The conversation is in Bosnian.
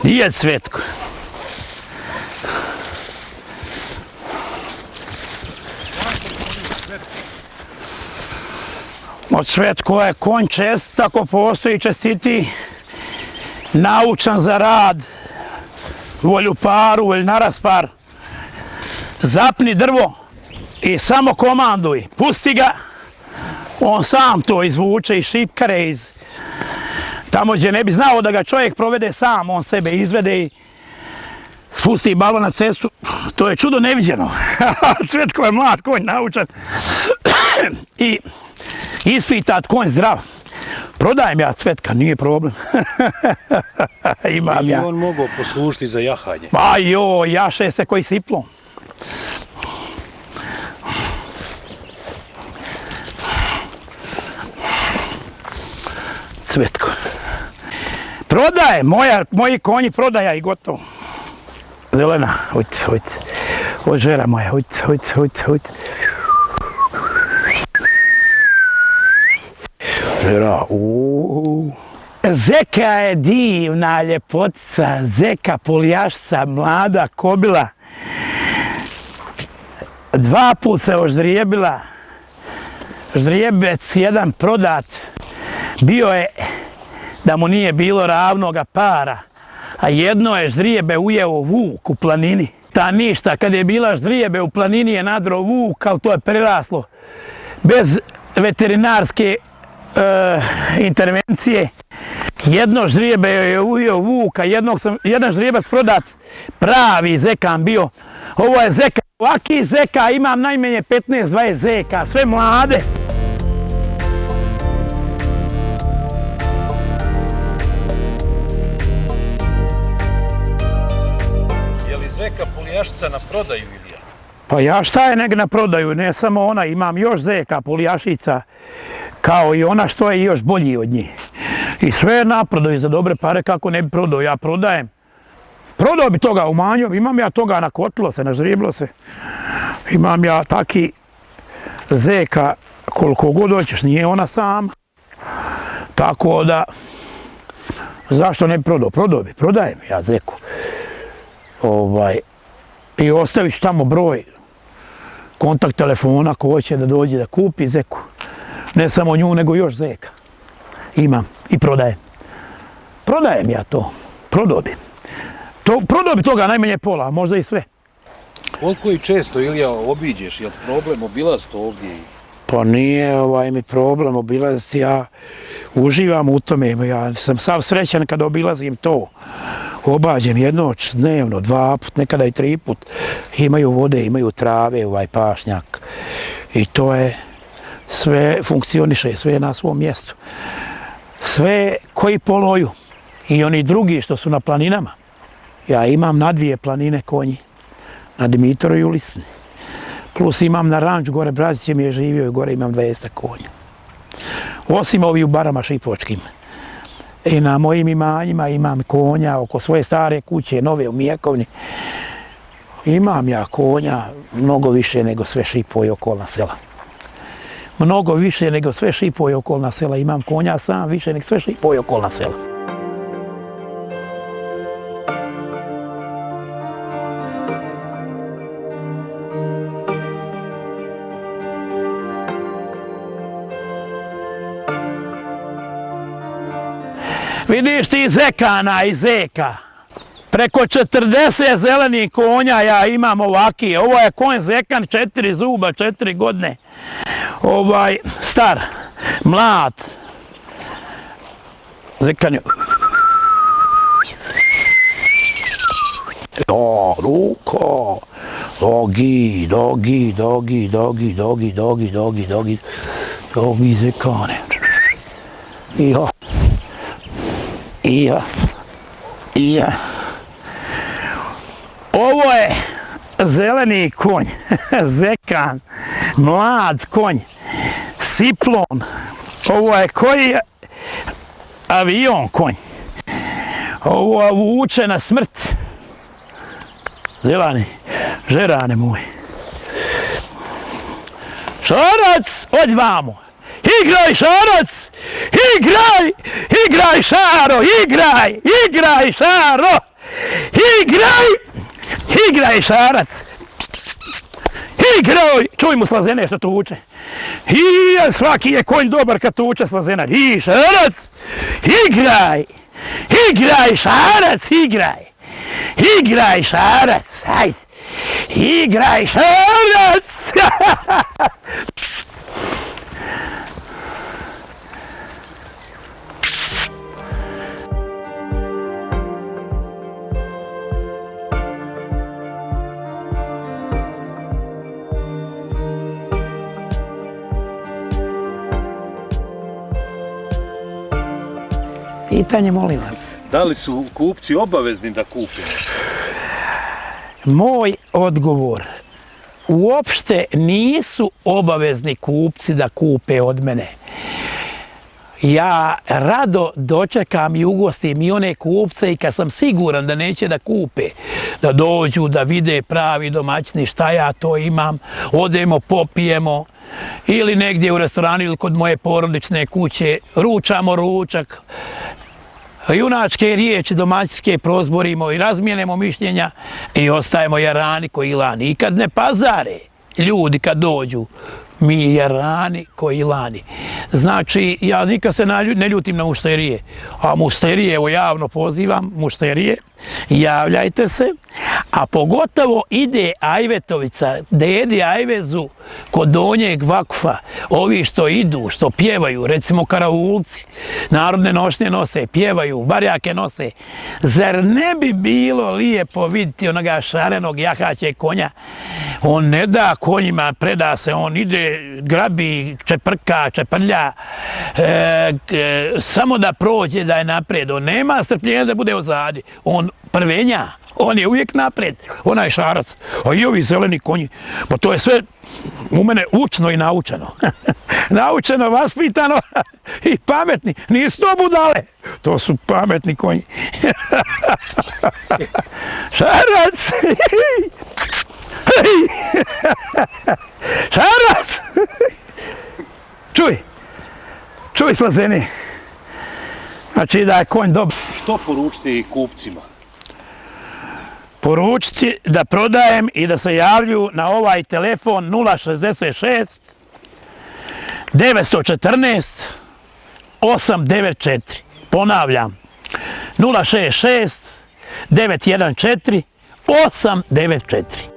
Nije Cvetko. Od Cvetko je konj čest, ako postoji čestiti, naučan za rad, volju paru, volju na raspar. Zapni drvo i samo komanduj, pusti ga, on sam to izvuče iz šipkare, iz tamo gdje ne bi znao da ga čovjek provede sam, on sebe izvede i spusti balon na cestu. To je čudo neviđeno. Cvetko je mlad konj, naučan i ispitat konj zdrav. Prodajem ja Cvetka, nije problem. Imam ja. Ili on mogao poslužiti za jahanje? Pa joj, jaše se koji siplom. Cvetko. Prodaje, moji konji prodaja i gotovo. Zelena, hojte. Od žera moja, hojte. Žera, Zeka je divna ljepotica, Zeka poljašca, mlada kobila. 2 put se oždrijebila. Ždrijebec jedan prodat. Bio je da mu nije bilo ravnoga para, a jedno je ždrijebe ujeo vuk u planini. Ta ništa, kad je bila ždrijebe u planini je nadro vuk, ali to je preraslo. Bez veterinarske intervencije. Jedno ždrijebe je ujeo vuk, a jedan ždrijebac prodat, pravi zekan bio. Ovo je zeka, ovaki zeka, imam najmanje 15-20 zeka, sve mlade. Zeka polijašica na prodaju ili ja? Pa ja šta je nego na prodaju, ne samo ona, imam još zeka polijašica, kao i ona što je još bolji od njih. I sve je na prodaju za dobre pare, kako ne bi prodao, ja prodajem. Prodao bi toga u manju, imam ja toga nakotilo se, nažriblo se. Imam ja taki zeka koliko god hoćeš, nije ona sama. Tako da, zašto ne bi prodao? Prodajem ja zeku. I ostaviš tamo broj, kontakt telefona ko hoće da dođe da kupi zeku. Ne samo nju, nego još zeka. Imam i prodajem. Prodajem ja to. Prodao bi toga najmanje pola, a možda i sve. Koliko i često, Ilija, obiđeš? Je li problem obilaziti ovdje? Pa nije mi problem obilaziti, ja uživam u tome. Ja sam sav srećan kada obilazim to. Obađem jednoć dnevno, 2 put, nekada i 3 put. Imaju vode, imaju trave, pašnjak. I to je, sve funkcioniše, sve je na svom mjestu. Sve koji poloju i oni drugi što su na planinama. Ja imam na 2 planine konji, na Dimitrov i Ulisni. Plus imam na ranč, gore Braziće mi je živio i gore imam 200 konja. Osim ovih u barama šipočkim. I na mojim imanjima imam konja oko svoje stare kuće, nove u Mijekovni. Imam ja konja mnogo više nego sve Šipoje okolna sela. Mnogo više nego sve Šipoje okolna sela. Imam konja sam više nego sve Šipoje okolna sela. Vidiš ti zekana i zeka. Preko 40 zelenih konja ja imam ovaki. Ovo je konj zekan, 4 zuba, 4 godine. Star, mlad. Zekan je... Ruko. Dogi zekane. Ija. Ovo je zeleni konj, zekan, mlad konj, siplon. Ovo je koji avion konj. Ovo vuče na smrt. Zelani, žerane moje. Šarac, odj vamo. Igraj Šarac! Igraj Šaro! Igraj Šaro! Igraj, Šarac! Igraj! Čuj mu Slazene što tuče. Svaki je konj dobar kad tuče Slazenar. Šarac! Igraj, Šarac, igraj! Igraj, Šarac! Hajde! Igraj, Šarac! Pitanje, molim vas. Da li su kupci obavezni da kupe? Moj odgovor. Uopšte nisu obavezni kupci da kupe od mene. Ja rado dočekam i ugostim i one kupce i kad sam siguran da neće da kupe, da dođu, da vide pravi domaćini šta ja to imam, odemo, popijemo, ili negdje u restoranu ili kod moje porodične kuće, ručamo ručak, junačke riječi domaćinske prozborimo i razmijenemo mišljenja i ostajemo jarani koji lani. I kad ne pazare ljudi kad dođu, mi jarani koji lani. Znači, ja nikad se ne ljutim na mušterije. A mušterije, evo javno pozivam, mušterije, javljajte se. A pogotovo ide Ajvetovica, dedi Ajvezu kod Donjeg Vakfa. Ovi što idu, što pjevaju, recimo karaulci, narodne nošnje nose, pjevaju, barjake nose. Zar ne bi bilo lijepo vidjeti onoga šarenog jahaćeg konja? On ne da konjima, preda se, on ide, grabi, čeprka, čeprlja, samo da prođe, da je napred. On nema strpljenja da bude ozadi. On prvenja, on je uvijek napred. Onaj Šarac, a i ovi zeleni konji. Pa to je sve u mene učno i naučeno. Naučeno, vaspitano i pametni. Nisu to budale. To su pametni konji. Šarac! Šarac! Čuj Slazeni. Znači da je konj dobar. Što poručiti kupcima? Poručiti da prodajem i da se javlju na ovaj telefon 066 914 894. Ponavljam, 066 914 894.